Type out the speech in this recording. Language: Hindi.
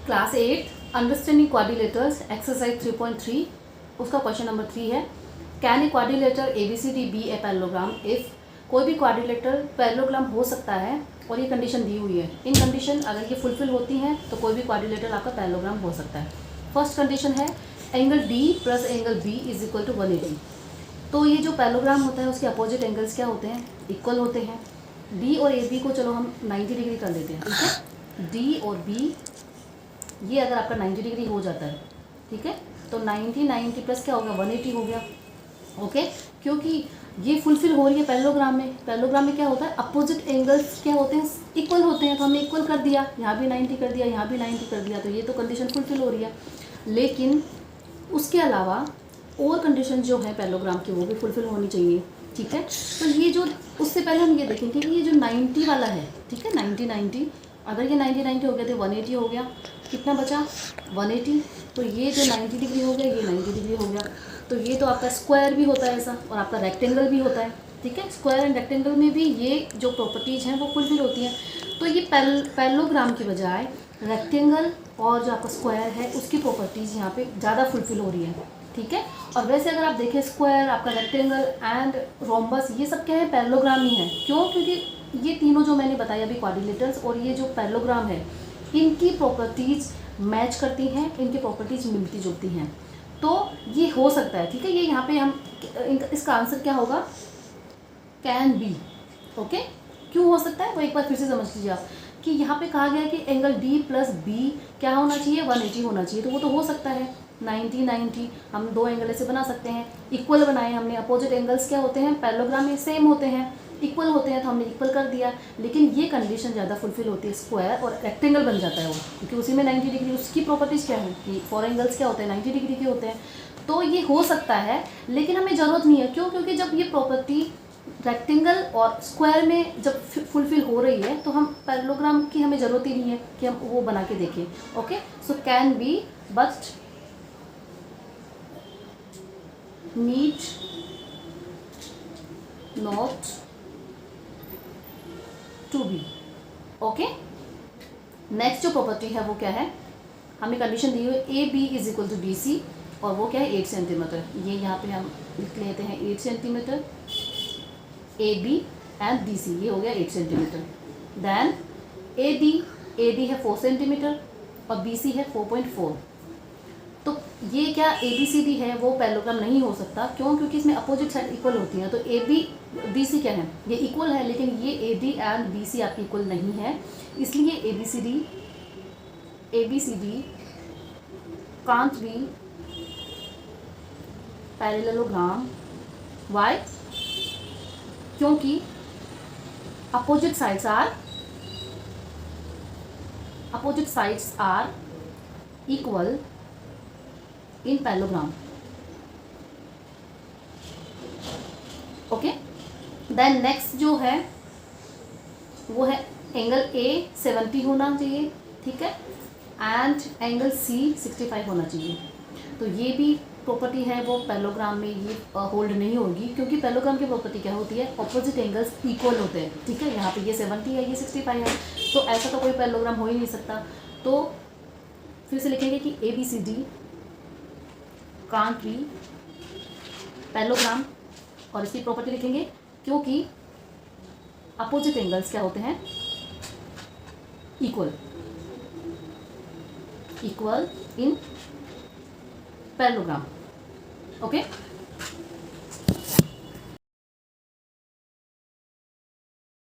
क्लास 8 अंडरस्टैंडिंग क्वाड्रिलेटर्स एक्सरसाइज 3.3 उसका क्वेश्चन नंबर 3 है। Can a quadrilateral ABCD be a parallelogram if कोई भी क्वाड्रिलेटर पैरेललोग्राम हो सकता है और ये कंडीशन दी हुई है। इन कंडीशन अगर ये फुलफिल होती हैं तो कोई भी क्वाड्रिलेटर आपका पैरेललोग्राम हो सकता है। फर्स्ट कंडीशन है angle D plus angle B is equal to 180। तो ये जो पैरेललोग्राम होता है उसके अपोजिट एंगल्स क्या होते हैं? इक्वल होते हैं। D और AB को चलो हम 90 डिग्री कर देते हैं, ठीक है। D और B ये अगर आपका 90 डिग्री हो जाता है, ठीक है, तो 90 प्लस क्या होगा? 180 हो गया। ओके, क्योंकि ये फुलफिल हो रही है पैरेललोग्राम में। पैरेललोग्राम में क्या होता है? अपोजिट एंगल्स क्या होते हैं? इक्वल होते हैं। तो हमने इक्वल कर दिया, यहाँ भी 90 कर दिया, यहाँ भी 90 कर दिया, तो ये तो कंडीशन फुलफिल हो रही है। लेकिन उसके अलावा और कंडीशन जो है पैरेललोग्राम की वो भी फुलफिल होनी चाहिए, ठीक है। तो ये जो उससे पहले हम ये देखेंगे कि ये जो 90 वाला है, ठीक है, 90 अगर ये 90 हो गया तो 180 हो गया, कितना बचा? 180। तो ये जो 90 डिग्री हो गया, ये 90 डिग्री हो गया। तो ये तो आपका स्क्वायर भी होता है ऐसा, और आपका रेक्टेंगल भी होता है, ठीक है। स्क्वायर एंड रेक्टेंगल में भी ये जो प्रॉपर्टीज़ हैं वो फुलफिल होती हैं। तो ये पैरेललोग्राम की बजाय रेक्टेंगल और जो आपका स्क्वायर है उसकी प्रॉपर्टीज़ यहाँ पे ज़्यादा फुलफिल हो रही है, ठीक है। और वैसे अगर आप देखें स्क्वायर, आपका रेक्टेंगल एंड रोम्बस, ये सब क्या है? पैरेललोग्राम ही है। क्यों? क्योंकि ये तीनों जो मैंने बताया अभी क्वाड्रिलेटर्स और ये जो पैरेललोग्राम है, इनकी प्रॉपर्टीज़ मैच करती हैं, इनकी प्रॉपर्टीज़ मिलती जुलती हैं। तो ये हो सकता है, ठीक है। ये यहाँ पे हम इसका आंसर क्या होगा? Can be. ओके, क्यों हो सकता है वो एक बार फिर से समझ लीजिए आप कि यहाँ पे कहा गया है कि एंगल D प्लस B क्या होना चाहिए? 180 होना चाहिए। तो वो तो हो सकता है 90 हम दो एंगल ऐसे बना सकते हैं। इक्वल बनाए हमने, अपोजिट एंगल्स क्या होते हैं? पैरेललोग्राम में सेम होते हैं, इक्वल होते हैं, तो हमने इक्वल कर दिया। लेकिन ये कंडीशन ज़्यादा फुलफिल होती है, स्क्वायर और रेक्टेंगल बन जाता है वो, क्योंकि उसी में 90 डिग्री, उसकी प्रॉपर्टीज़ क्या है कि फोर एंगल्स क्या होते हैं? 90 डिग्री के होते हैं। तो ये हो सकता है, लेकिन हमें ज़रूरत नहीं है। क्यों? क्योंकि जब ये प्रॉपर्टी रेक्टेंगल और स्क्वायर में जब फुलफिल हो रही है तो हम पैरेललोग्राम की हमें ज़रूरत ही नहीं है कि हम वो बना के देखें। Okay, so can be but need not to be. Okay, next जो प्रॉपर्टी है वो क्या है? हमें कंडीशन दी हुई है AB is equal to BC, और वो क्या है? 8 सेंटीमीटर। ये यहाँ पे हम लिख लेते हैं 8 सेंटीमीटर। AB एंड BC ये हो गया 8 सेंटीमीटर। देन AD है 4 सेंटीमीटर और BC है 4.4। तो ये क्या ABCD है वो पैरेललोग्राम नहीं हो सकता। क्यों? क्योंकि इसमें अपोजिट साइड इक्वल होती हैं। तो AB BC क्या है? ये इक्वल है, लेकिन ये AD एंड BC आपकी इक्वल नहीं है, इसलिए ABCD can't be parallelogram. Why? क्योंकि opposite sides are equal in parallelogram. Okay, then next जो है वो है एंगल A 70 होना चाहिए, ठीक है, एंड एंगल C 65 होना चाहिए। तो ये भी प्रॉपर्टी है वो पैरेललोग्राम में ये होल्ड नहीं होगी, क्योंकि पैरेललोग्राम की प्रॉपर्टी क्या होती है? ऑपोजिट एंगल्स इक्वल होते हैं, ठीक है। यहाँ पे ये 70 है, ये 65 है, तो ऐसा तो कोई पैरेललोग्राम हो ही नहीं सकता। तो फिर से लिखेंगे कि ABCD कांट बी पैरेललोग्राम, और इसकी प्रॉपर्टी लिखेंगे क्योंकि अपोजिट एंगल्स क्या होते हैं? Equal in parallelogram. ओके,